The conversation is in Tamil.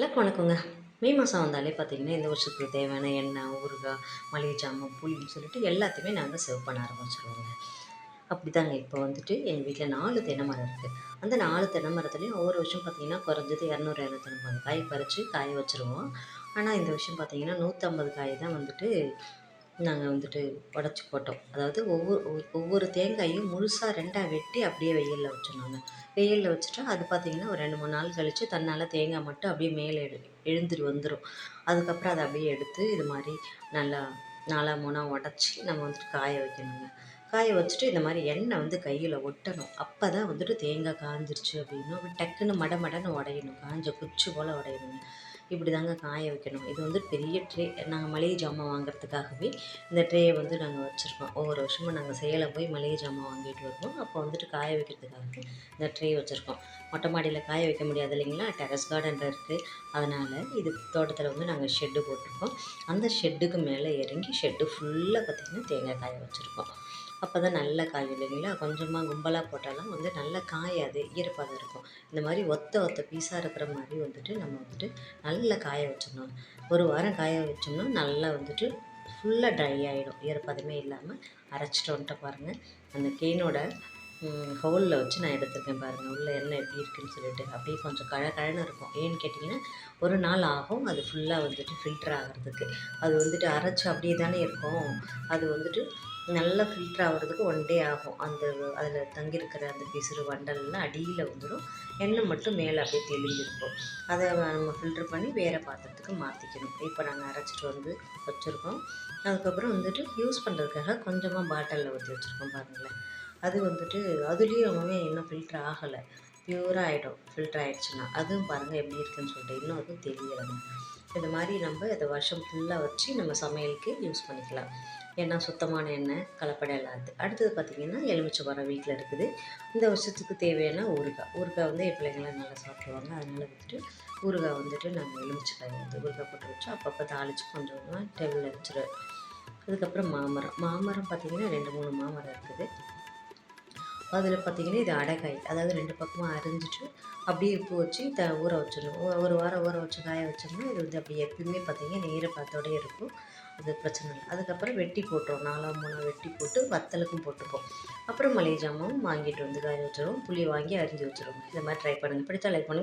எல்லாருக்கும் வணக்கங்க. மே மாதம் வந்தாலே பார்த்தீங்கன்னா, இந்த வருஷத்துக்கு தேவையான எண்ணெய், ஊறுகாய், மளிகை ஜாமான், புளின்னு சொல்லிட்டு எல்லாத்தையுமே நாங்க சேவ் பண்ண ஆரம்பிச்சுருவோங்க. அப்படிதாங்க இப்போ வந்துட்டு எங்கள் வீட்டில் 4 தென்னை மரம் இருக்குது. அந்த 4 தென்னை மரத்துலேயும் ஒவ்வொரு வருஷம் பார்த்தீங்கன்னா, குறைஞ்சது 200, 250 காய் பறித்து காய வச்சுருவோம். ஆனால் இந்த வருஷம் பார்த்தீங்கன்னா, 150 காய் தான் வந்துட்டு நாங்க வந்துட்டு உடைச்சு போட்டோம். அதாவது ஒவ்வொரு தேங்காயும் முழுசா 2ஆ வெட்டி அப்படியே வெயில்ல வச்சுருந்தோங்க. வெயில்ல வச்சுட்டா அது பார்த்தீங்கன்னா, ஒரு 2, 3 நாள் கழிச்சு தன்னால தேங்காய் மட்டும் அப்படியே மேலே எழுந்துட்டு வந்துரும். அதுக்கப்புறம் அத அப்படியே எடுத்து இது மாரி நல்லா 4ஆ 3ஆ உடைச்சு நம்ம வந்துட்டு காய வைக்கணுங்க. காய வச்சுட்டு இந்த மாரி எண்ணெய் வந்து கையில ஒட்டணும். அப்பதான் வந்துட்டு தேங்காய் காய்ஞ்சிருச்சு அப்படின்னா, அப்படி டக்குன்னு மடமடன்னு உடையணும். காய்ஞ்ச குச்சி போல உடையணுங்க. இப்படிதாங்க காய வைக்கணும். இது வந்து பெரிய ட்ரே. நாங்க மளிகை ஜாமான் வாங்குறதுக்காகவே இந்த ட்ரேய வந்து நாங்க வச்சுருக்கோம். ஒவ்வொரு வருஷமும் நாங்க சேலம் போய் மளிகை ஜாமான் வாங்கிட்டு வருவோம். அப்போ வந்துட்டு காய வைக்கிறதுக்காக இந்த ட்ரே வச்சுருக்கோம். மொட்டை மாடியில காய வைக்க முடியாது இல்லைங்களா? டெரஸ் கார்டன்ல இருக்கு. அதனால இது தோட்டத்தில வந்து நாங்க ஷெட்டு போட்டிருக்கோம். அந்த ஷெட்டுக்கு மேலே இறங்கி ஷெட்டு ஃபுல்லா பார்த்தீங்கன்னா, தேங்காய் காய வச்சுருக்கோம். அப்பதான் நல்லா காயும் இல்லைங்களா? கொஞ்சமா கும்பலா போட்டாலாம் வந்து நல்லா காயாது. ஈரப்பதம் இருக்கும். இந்த மாரி ஒத்த ஒத்த பீஸா இருக்கிற மாரி வந்துட்டு நம்ம வந்துட்டு நல்லா காய வச்சிடணும். 1 வாரம் காய வச்சோம்னா நல்லா வந்துட்டு ஃபுல்லா ட்ரை ஆயிடும். ஈரப்பதமே இல்லாம அரைச்சிட்டு வந்துட்டோம் பாருங்க. அந்த கேனோட ஹோல்ல வச்சு நான் எடுத்திருக்கேன் பாருங்க. உள்ள எண்ணெய் எப்படி இருக்குன்னு சொல்லிட்டு. அப்படியே கொஞ்சம் கழகழன்னு இருக்கும். ஏன்னு கேட்டிங்கன்னா, 1 நாள் ஆகும் அது ஃபுல்லா வந்துட்டு ஃபில்டர் ஆகுறதுக்கு. அது வந்துட்டு அரைச்சு அப்படியே தானே இருக்கும். அது வந்துட்டு நல்லா ஃபில்டர் ஆகுறதுக்கு 1 டே ஆகும். அதில தங்கியிருக்கிற அந்த பிசிறு வண்டல்லாம் அடியில வந்துரும். எண்ணெய் மட்டும் மேல அப்படியே தெளிஞ்சிருக்கும். அத நம்ம ஃபில்டர் பண்ணி வேற பாத்திரத்துக்கு மாத்திக்கணும். இப்போ நாங்க அரைச்சிட்டு வந்து வச்சுருக்கோம். அதுக்கப்புறம் வந்துட்டு யூஸ் பண்ணுறதுக்காக கொஞ்சமா பாட்டில்ல ஊத்தி வச்சுருக்கோம் பாருங்களேன். அது வந்துட்டு அதுலேயுமே இன்னும் ஃபில்டர் ஆகல. பியூரா ஆயிடும். ஃபில்டர் ஆயிடுச்சுன்னா. அதுவும் பாருங்க எப்படி இருக்குன்னு சொல்லிட்டு. இன்னும் அதுவும் தெரியலங்க. இந்த மாரி நம்ம இத வருஷம் ஃபுல்லா வச்சு நம்ம சமையலுக்கு யூஸ் பண்ணிக்கலாம். ஏன்னா சுத்தமான எண்ணெய், கலப்படம் இல்லாதது. அடுத்தது பார்த்தீங்கன்னா, எலுமிச்சை மரம் வீட்ல இருக்குது. இந்த வருஷத்துக்கு தேவையான ஊறுகாய். ஊறுகாய் வந்து என் பிள்ளைங்கலாம் நல்லா சாப்பிடுவாங்க. அதனால வந்துட்டு ஊறுகாய் வந்துட்டு நாங்க எலுமிச்சைக்காய வந்து ஊறுகாய் போட்டு வச்சு அப்பப்போ தாளிச்சு கொஞ்சம் கொஞ்சமா டேபிள்ல வச்சுருவேன். அதுக்கப்புறம் மாமரம். மாமரம் பார்த்தீங்கன்னா 2, 3 மாமரம் இருக்குது. அதில பார்த்தீங்கன்னா, இது அடைக்காய். அதாவது 2 பக்கமும் அரிஞ்சிட்டு, அப்படியே உப்பு வச்சு ஊற வச்சிடணும். 1 வாரம் ஊற வச்சு காய வச்சோம்னா, இது வந்து அப்படியே எப்பயுமே பார்த்தீங்கன்னா, ஈரப்பதத்தோடயே இருக்கும். அது பிரச்சனை இல்ல. அதுக்கப்புறம் வெட்டி போட்டுருவோம். 4ஆ 3ஆ வெட்டி போட்டு வத்தலுக்கும் போட்டுப்போம். அப்புறம் மளிகை ஜாமாவும் வாங்கிட்டு வந்து காய வச்சுருவோம். புளி வாங்கி அரிஞ்சு வச்சுருவோம். இந்த மாரி ட்ரை பண்ணுங்க. பிடிச்சா லைக் பண்ணுங்க.